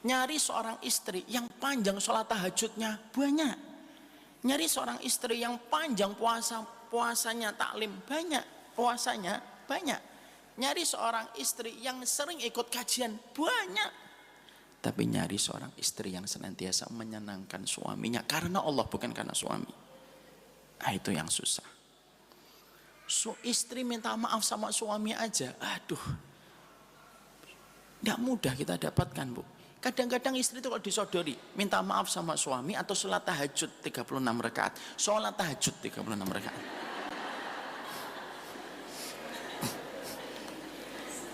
Nyari seorang istri yang panjang sholat tahajudnya banyak. Nyari seorang istri yang panjang puasanya taklim banyak, puasanya banyak. Nyari seorang istri yang sering ikut kajian banyak. Tapi nyari seorang istri yang senantiasa menyenangkan suaminya karena Allah, bukan karena suami. Nah, itu yang susah. Istri minta maaf sama suami aja, aduh, tidak mudah kita dapatkan, Bu. Kadang-kadang istri itu kalau disodori minta maaf sama suami atau sholat tahajud 36 rakaat, sholat tahajud 36 rakaat.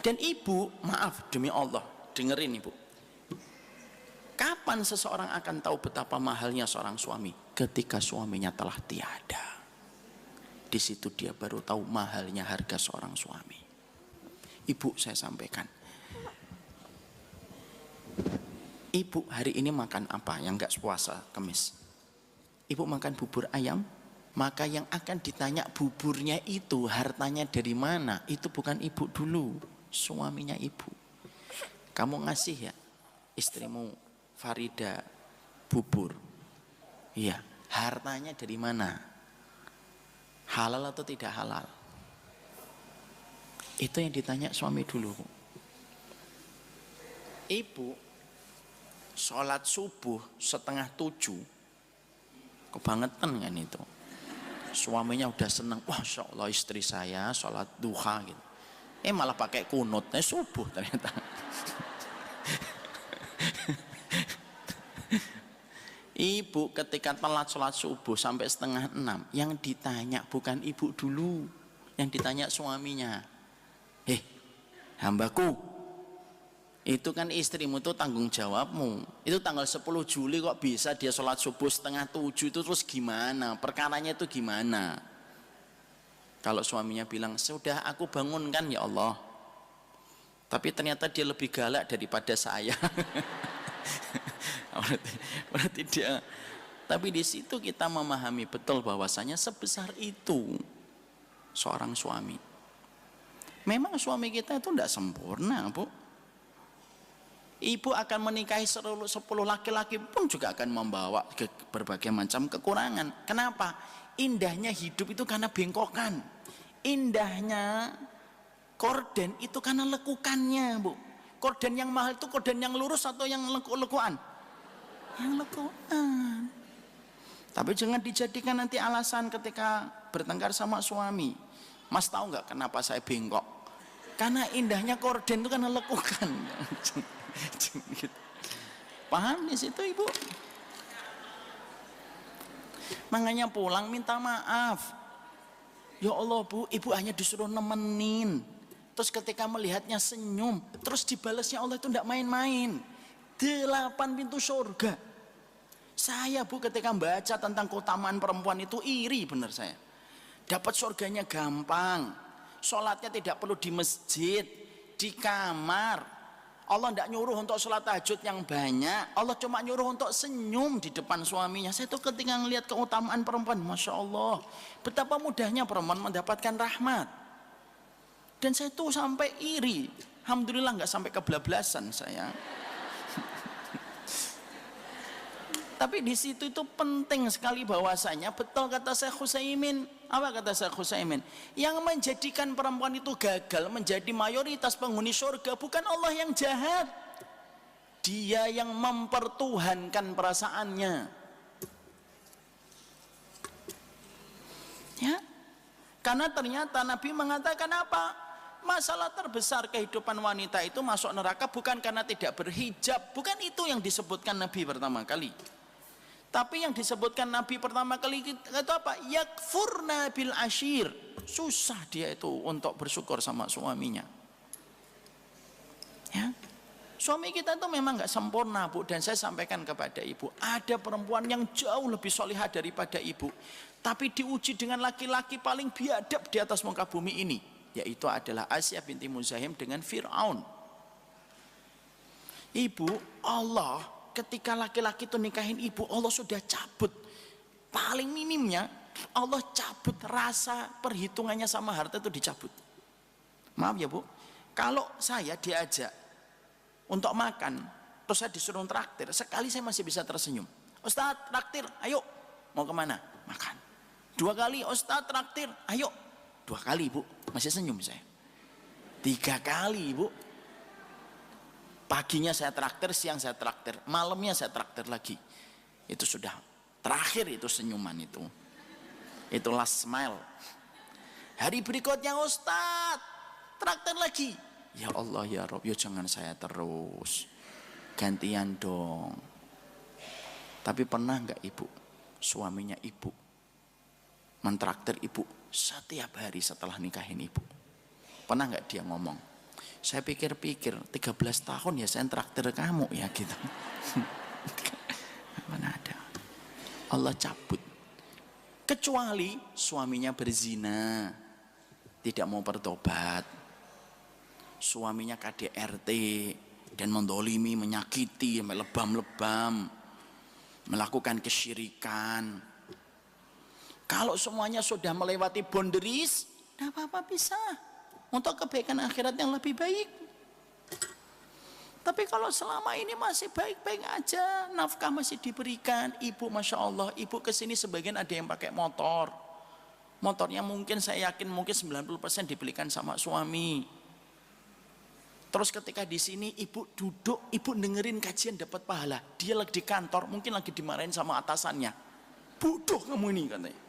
Dan ibu, maaf demi Allah, dengerin ibu, kapan seseorang akan tahu betapa mahalnya seorang suami? Ketika suaminya telah tiada. Di situ dia baru tahu mahalnya harga seorang suami. Ibu, saya sampaikan, ibu hari ini makan apa yang nggak puasa Kamis? Ibu makan bubur ayam, maka yang akan ditanya buburnya itu hartanya dari mana? Itu bukan ibu dulu, suaminya ibu. Kamu ngasih ya istrimu Farida bubur, iya, hartanya dari mana? Halal atau tidak halal? Itu yang ditanya suami dulu. Ibu sholat subuh 6:30, kebangetan kan itu. Suaminya udah seneng, wah Masya Allah istri saya sholat duha gitu. Malah pakai kunut, subuh ternyata. Ibu ketika telat sholat subuh sampai 5:30, yang ditanya bukan ibu dulu, yang ditanya suaminya. Hambaku, itu kan istrimu tuh tanggung jawabmu. Itu tanggal 10 Juli kok bisa dia sholat subuh 6:30 itu, terus gimana? Perkaranya itu gimana? Kalau suaminya bilang, sudah aku bangunkan ya Allah, tapi ternyata dia lebih galak daripada saya. berarti dia. Tapi di situ kita memahami betul bahwasanya sebesar itu seorang suami. Memang suami kita itu tidak sempurna, Bu. Ibu akan menikahi 10 laki-laki pun juga akan membawa berbagai macam kekurangan. Kenapa? Indahnya hidup itu karena bengkokan. Indahnya korden itu karena lekukannya, Bu. Korden yang mahal itu korden yang lurus atau yang lekuan? Yang lekuan. Tapi jangan dijadikan nanti alasan ketika bertengkar sama suami. Mas tahu nggak kenapa saya bengkok? Karena indahnya korden itu karena lekukan. Paham di situ ibu? Makanya pulang minta maaf. Ya Allah Bu, ibu hanya disuruh nemenin. Terus ketika melihatnya senyum, terus dibalasnya Allah itu tidak main-main. 8 pintu surga. Saya Bu ketika baca tentang keutamaan perempuan itu iri benar saya. Dapat surganya gampang. Sholatnya tidak perlu di masjid, di kamar. Allah tidak nyuruh untuk sholat tahajud yang banyak. Allah cuma nyuruh untuk senyum di depan suaminya. Saya tuh ketika melihat keutamaan perempuan, Masya Allah, betapa mudahnya perempuan mendapatkan rahmat. Dan saya tuh sampai iri. Alhamdulillah nggak sampai kebablasan saya. Tapi di situ itu penting sekali bahwasanya betul kata Syekh Utsaimin. Apa kata Syekh Utsaimin? Yang menjadikan perempuan itu gagal menjadi mayoritas penghuni surga bukan Allah yang jahat. Dia yang mempertuhankan perasaannya. Ya. Karena ternyata Nabi mengatakan apa? Masalah terbesar kehidupan wanita itu masuk neraka bukan karena tidak berhijab. Bukan itu yang disebutkan Nabi pertama kali. Tapi yang disebutkan Nabi pertama kali itu apa? Yakfurna bil ashir. Susah dia itu untuk bersyukur sama suaminya. Ya. Suami kita itu memang nggak sempurna, Bu. Dan saya sampaikan kepada ibu, ada perempuan yang jauh lebih solihah daripada ibu. Tapi diuji dengan laki-laki paling biadab di atas muka bumi ini. Yaitu adalah Asiyah binti Muzahim dengan Fir'aun. Ibu, Allah ketika laki-laki itu nikahin ibu, Allah sudah cabut. Paling minimnya Allah cabut rasa perhitungannya sama harta itu dicabut. Maaf ya Bu, kalau saya diajak untuk makan terus saya disuruh traktir, sekali saya masih bisa tersenyum. Ustadz traktir, ayo, mau kemana? Makan. 2 kali, Ustadz traktir, ayo. 2 kali Bu, masih senyum saya. 3 kali Bu, paginya saya traktir, siang saya traktir, malamnya saya traktir lagi. Itu sudah terakhir itu senyuman itu last smile. Hari berikutnya Ustadz traktir lagi, ya Allah ya Rob, ya jangan saya terus, gantian dong. Tapi pernah nggak ibu, suaminya ibu mentraktir ibu setiap hari setelah nikahin ibu? Pernah nggak dia ngomong, saya pikir-pikir 13 tahun ya saya traktir kamu ya gitu. Mana ada. Allah cabut. Kecuali suaminya berzina, tidak mau bertobat, suaminya KDRT dan mendolimi, menyakiti, melebam-lebam, melakukan kesyirikan. Kalau semuanya sudah melewati boundaries, tidak apa-apa, bisa untuk kebaikan akhirat yang lebih baik. Tapi kalau selama ini masih baik-baik aja, nafkah masih diberikan, ibu Masya Allah, ibu kesini sebagian ada yang pakai motor. Motornya mungkin saya yakin mungkin 90% dibelikan sama suami. Terus ketika di sini ibu duduk, ibu dengerin kajian dapat pahala. Dia lagi di kantor, mungkin lagi dimarahin sama atasannya. Bodoh kamu ini katanya.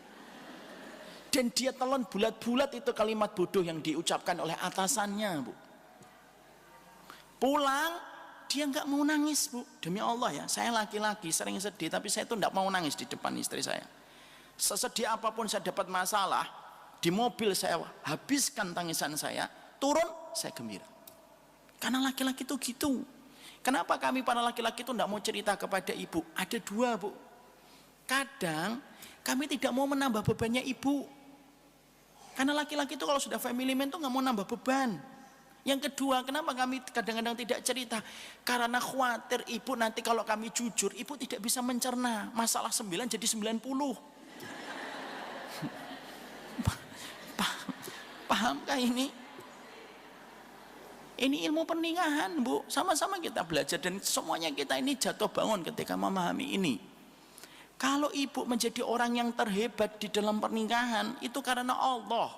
Dan dia telan bulat-bulat itu kalimat bodoh yang diucapkan oleh atasannya Bu. Pulang dia nggak mau nangis Bu, demi Allah ya, saya laki-laki sering sedih, tapi saya itu nggak mau nangis di depan istri saya. Sesedih apapun saya dapat masalah, di mobil saya habiskan tangisan saya, turun saya gembira. Karena laki-laki itu gitu. Kenapa kami para laki-laki itu nggak mau cerita kepada ibu? Ada 2 Bu. Kadang kami tidak mau menambah bebannya ibu. Karena laki-laki itu kalau sudah family man itu nggak mau nambah beban. Yang kedua, kenapa kami kadang-kadang tidak cerita? Karena khawatir ibu nanti kalau kami jujur, ibu tidak bisa mencerna. Masalah 9 jadi 90. Pahamkah ini? Ini ilmu pernikahan Bu. Sama-sama kita belajar dan semuanya kita ini jatuh bangun ketika memahami ini. Kalau ibu menjadi orang yang terhebat di dalam pernikahan, itu karena Allah.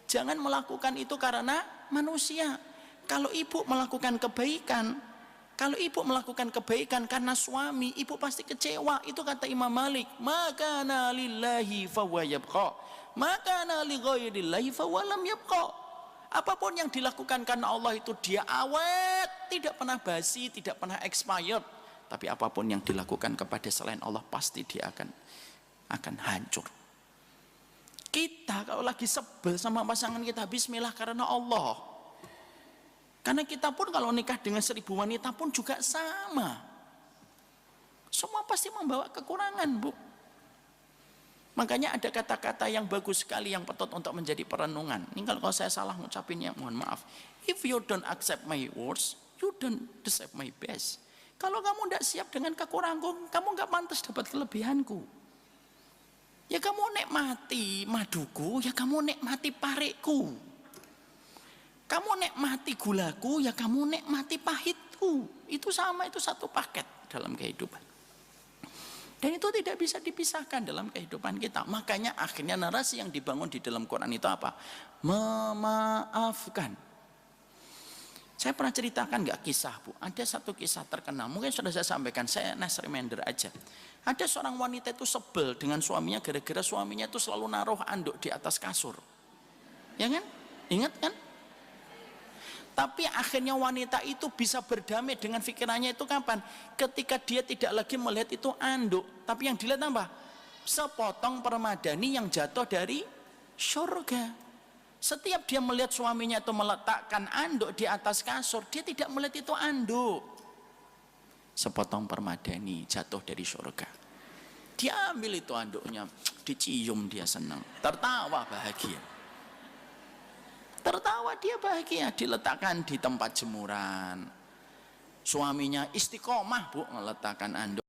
Jangan melakukan itu karena manusia. Kalau ibu melakukan kebaikan, karena suami, ibu pasti kecewa. Itu kata Imam Malik, makana lillahi fahuwa yabqa, makana li ghairillahi fahuwa lam yabqa. Apapun yang dilakukan karena Allah itu dia awet, tidak pernah basi, tidak pernah expired. Tapi apapun yang dilakukan kepada selain Allah pasti dia akan hancur. Kita kalau lagi sebel sama pasangan kita, bismillah karena Allah. Karena kita pun kalau nikah dengan 1000 wanita pun juga sama. Semua pasti membawa kekurangan Bu. Makanya ada kata-kata yang bagus sekali yang patut untuk menjadi perenungan. Ini kalau saya salah ngucapinnya mohon maaf. If you don't accept my words, you don't deserve my best. Kalau kamu tidak siap dengan kekuranganku, kamu nggak pantas dapat kelebihanku. Ya kamu nikmati maduku, ya kamu nikmati parekku. Kamu nikmati gulaku, ya kamu nikmati pahitku. Itu sama, itu satu paket dalam kehidupan. Dan itu tidak bisa dipisahkan dalam kehidupan kita. Makanya akhirnya narasi yang dibangun di dalam Quran itu apa? Memaafkan. Saya pernah ceritakan nggak kisah Bu? Ada satu kisah terkenal, mungkin sudah saya sampaikan, saya nice reminder aja. Ada seorang wanita itu sebel dengan suaminya gara-gara suaminya itu selalu naruh anduk di atas kasur. Ya kan? Ingat kan? Tapi akhirnya wanita itu bisa berdamai dengan pikirannya itu kapan? Ketika dia tidak lagi melihat itu anduk, tapi yang dilihat apa? Sepotong permadani yang jatuh dari surga. Setiap dia melihat suaminya itu meletakkan anduk di atas kasur, dia tidak melihat itu anduk. Sepotong permadani jatuh dari surga. Dia ambil itu anduknya, dicium, dia senang, tertawa bahagia. Tertawa dia bahagia, diletakkan di tempat jemuran. Suaminya istiqomah Bu, meletakkan anduk.